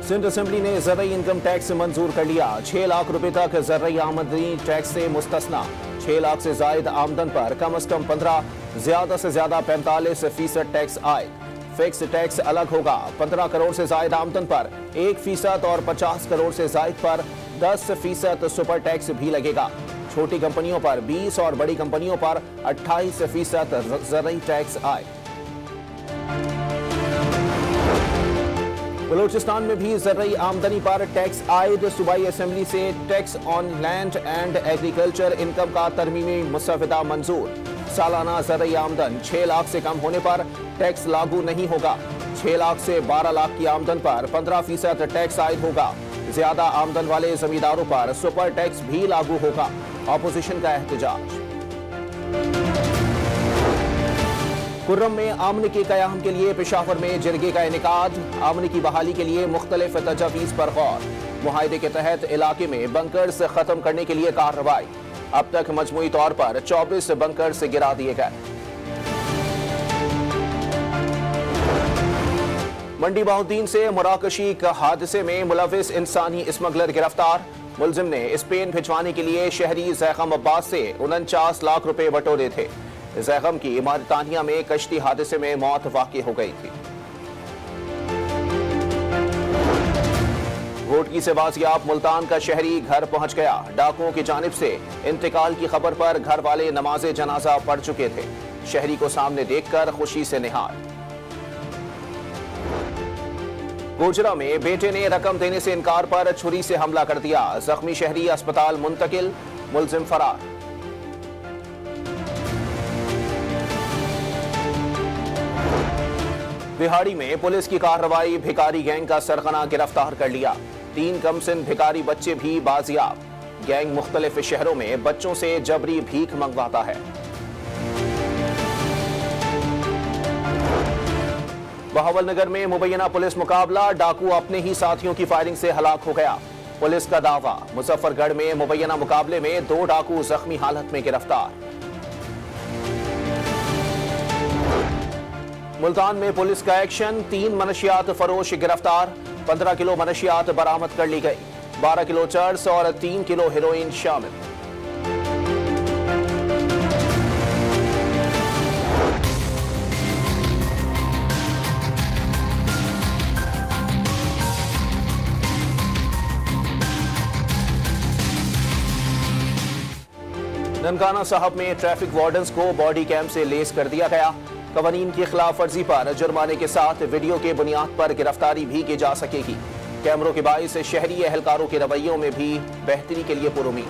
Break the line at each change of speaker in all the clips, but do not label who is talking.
Sindh assembly ने ज़रई income tax मंजूर कर लिया। 6 लाख रुपए तक ज़रई आमदनी टैक्स से मुस्तस्ना। 6 लाख से जायद आमदन पर कम अज कम 15, ज्यादा से ज्यादा 45% टैक्स आयद। फिक्स टैक्स अलग होगा। 15 करोड़ से जायद आमदन पर 1% और 50 करोड़ से जायद पर 10% सुपर टैक्स भी लगेगा। छोटी कंपनियों पर 20 और बड़ी कंपनियों पर 28% ज़रई टैक्स आयद। बलूचिस्तान में भी ज़रई आमदनी पर टैक्स आयद। सूबाई असेंबली से tax on land and agriculture income का तरमीमी मुसव्वदा मंजूर। सालाना ज़रई आमदन 6 लाख से कम होने पर टैक्स लागू नहीं होगा। 6 लाख से 12 लाख की आमदन पर 15% टैक्स आयद होगा। ज्यादा आमदन वाले जमींदारों पर सुपर टैक्स भी लागू होगा। ऑपोजिशन का एहतजाज। खुर्रम में अमन के क़याम के लिए पेशावर में जरगे का इनेकाद। अमन की बहाली के लिए मुख्तलिफ तजावीज़ पर गौर। मुआहदे के तहत इलाके में बंकर्स खत्म करने के लिए कार्रवाई। अब तक मजमूई तौर पर 24 बंकर्स गिरा दिए गए। मंडी बहाउद्दीन से मुराकशी का हादसे में मुलविस इंसानी स्मगलर गिरफ्तार। मुलजिम ने स्पेन भिजवाने के लिए शहरी ज़ैगम अब्बास से 49 लाख रुपए बटोरे थे। ज़ैगम की मारितानिया में कश्ती हादसे में मौत वाक़ई हो गई थी। घोटकी से बाजियाब मुल्तान का शहरी घर पहुंच गया। डाकुओं की जानिब से इंतकाल की खबर पर घर वाले नमाज़े जनाजा पढ़ चुके थे। शहरी को सामने देखकर खुशी से निहाल। गोजरा में बेटे ने रकम देने से इनकार पर छुरी से हमला कर दिया। जख्मी शहरी अस्पताल मुंतकिल, मुलजिम फरार। बिहाड़ी में पुलिस की कार्रवाई। भिखारी गैंग का सरगना गिरफ्तार कर लिया। 3 कमसिन भिखारी बच्चे भी बाजियाब। गैंग मुख्तलिफ शहरों में बच्चों से जबरी भीख मंगवाता है। बहावलनगर में मुबैना पुलिस मुकाबला। डाकू अपने ही साथियों की फायरिंग से हलाक हो गया। पुलिस का दावा। मुजफ्फरगढ़ में मुबैना मुकाबले में 2 डाकू जख्मी हालत में गिरफ्तार। मुल्तान में पुलिस का एक्शन। 3 मनशियात फरोश गिरफ्तार। 15 किलो मनशियात बरामद कर ली गई। 12 किलो चर्स और 3 किलो हेरोइन शामिल। ननकाना साहब में ट्रैफिक वार्डन्स को बॉडी कैम से लेस कर दिया गया। कवानीन की खिलाफ वर्जी पर जुर्माने के साथ वीडियो के बुनियाद पर गिरफ्तारी भी की जा सकेगी। कैमरों के बाइस शहरी एहलकारों के रवैयों में भी बेहतरी के लिए पुरुमीद।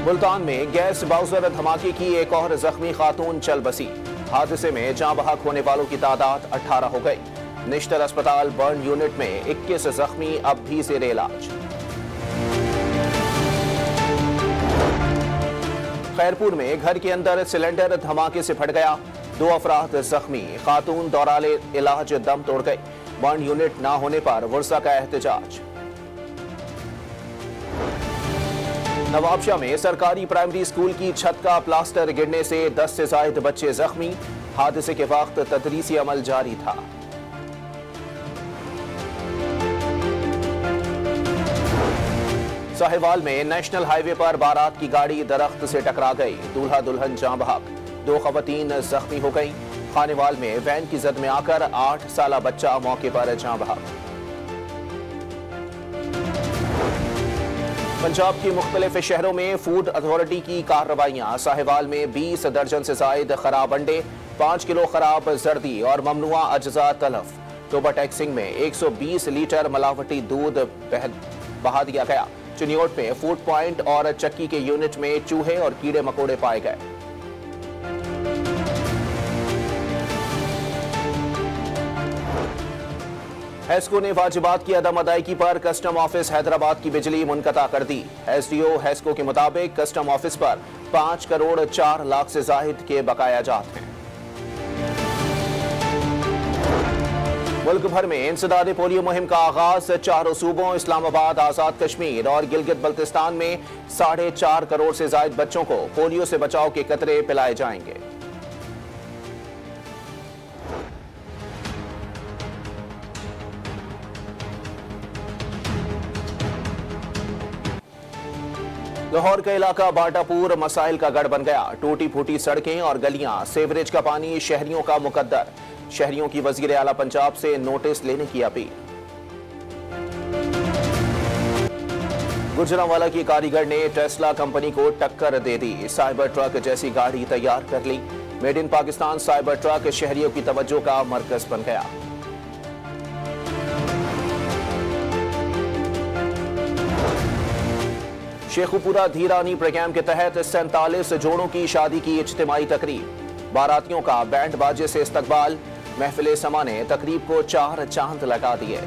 मुल्तान में गैस बाउजर धमाके की एक और जख्मी खातून चल बसी। हादसे में जाँ बहक होने वालों की तादाद 18 हो गई। निश्तर अस्पताल बर्न यूनिट में 21 जख्मी अब भी ज़ेरे इलाज। खैरपुर में घर के अंदर सिलेंडर धमाके से फट गया। 2 अफराद जख्मी। खातून दौरान इलाज दम तोड़ गई। बर्न यूनिट ना होने पर वर्षा का एहतजाज। नवाबशाह में सरकारी प्राइमरी स्कूल की छत का प्लास्टर गिरने से 10 से जायद बच्चे जख्मी। हादसे के वक्त तदरीसी अमल जारी था। साहिवाल में नेशनल हाईवे पर बारात की गाड़ी दरख्त से टकरा गई। दूल्हा दुल्हन जाँ बहक। 2 खवातीन जख्मी हो गईं। खानेवाल में वैन की जद में आकर 8 साला बच्चा मौके पर जाँ बहक। पंजाब के मुख्तलिफ शहरों में फूड अथॉरिटी की कार्रवाइयां। साहिवाल में 20 दर्जन से जायद खराब अंडे, 5 किलो खराब जर्दी और ममनुआ अज्जा तलफ। टोबा टैक्सिंग में 120 लीटर मिलावटी दूध बहा दिया गया। चिन्योट में फूड पॉइंट और चक्की के यूनिट में चूहे और कीड़े मकोड़े पाए गए। हेस्को ने वाजिबात की अदम अदायगी पर कस्टम ऑफिस हैदराबाद की बिजली मुनक़ता कर दी। एसडीओ हेस्को के मुताबिक कस्टम ऑफिस पर 5 करोड़ 4 लाख से जायद के बकाया जात हैं। मुल्क भर में इंसदाद पोलियो मुहिम का आगाज। 4 सूबों इस्लामाबाद, आजाद कश्मीर और गिलगित बल्तिस्तान में 4.5 करोड़ से जायद बच्चों को पोलियो से बचाव के कतरे पिलाए जाएंगे। लाहौर का इलाका बाटापुर मसाइल का गढ़ बन गया। टूटी फूटी सड़कें और गलियां, सेवरेज का पानी शहरियों का मुकद्दर। शहरियों की वजीर आला पंजाब से नोटिस लेने की अपील। गुजरांवाला की कारीगर ने टेस्ला कंपनी को टक्कर दे दी। साइबर ट्रक जैसी गाड़ी तैयार कर ली। Made in Pakistan cyber truck शहरियों की तवज्जो का मरकज बन गया। शेखुपुरा धीरानी प्रोग्राम के तहत 47 जोड़ों की शादी की इज्तिमाई तकरीब। बारातियों का बैंड बाजे से इस्तकबाल। महफिल समा ने तकरीब को 4 चांद लगा दिए।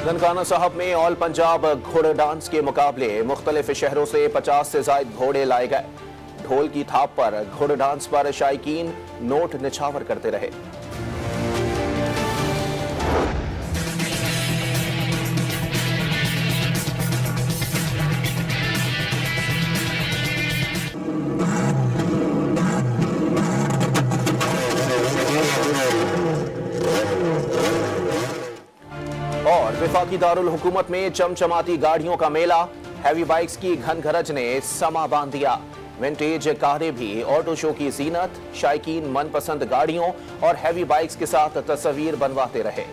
ननकाना साहब में ऑल पंजाब घोड़े डांस के मुकाबले। मुख्तलिफ शहरों से 50 से ज्यादा घोड़े लाए गए। ढोल की थाप पर घोड़े डांस पर शायकीन नोट निछावर करते रहे। और विफाकी दारुल हुकूमत में चमचमाती गाड़ियों का मेला। हैवी बाइक्स की घनघरज ने समा बांध दिया। विंटेज कारें भी ऑटो शो की जीनत। शायकीन मनपसंद गाड़ियों और हैवी बाइक्स के साथ तस्वीर बनवाते रहे।